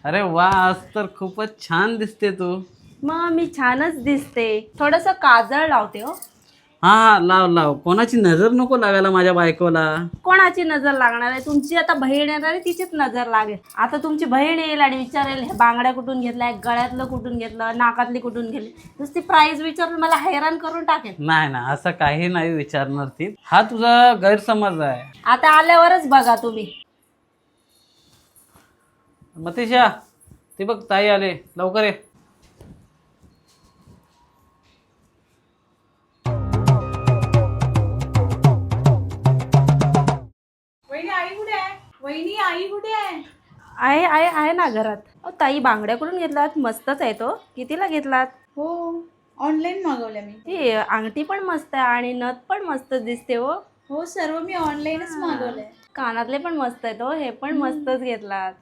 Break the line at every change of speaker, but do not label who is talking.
अरे वा, आज तर खूपच छान दिसते तू.
मग मी छानच दिसते. थोडंसं काजळ लावते हो.
हा हा, लाव लाव. कोणाची नजर नको लागायला माझ्या बायकोला.
कोणाची नजर लागणार आहे? तुमची आता बहीण येणार आहे, तिचीच नजर लागेल. आता तुमची बहीण येईल आणि विचारेल हे बांगड्या कुठून घेतल्या, गळ्यातलं कुठून घेतलं, नाकातली कुठून घेतली. नुसती प्राईस विचारून मला हैराण करून टाकेल.
नाही ना, असं काही नाही विचारणार ती. हा तुझा गैरसमज आहे.
आता आल्यावरच बघा तुम्ही.
मतीशा, ती बघ ताई आले, लवकर ये.
वहिनी आई कुठे आहे? वहिनी आई कुठे आहे?
आहे ना घरात. अहो ताई, बांगड्या कुठून घेतलात? मस्तच आहे तो. कितीला घेतलात?
हो, ऑनलाईन मागवल्या मी.
ही अंगठी पण मस्त आहे आणि नथ पण मस्त दिसते हो.
हो, सर्व मी ऑनलाईनच मागवलंय.
कानातले पण मस्त आहेत हो. हे पण मस्तच घेतलात.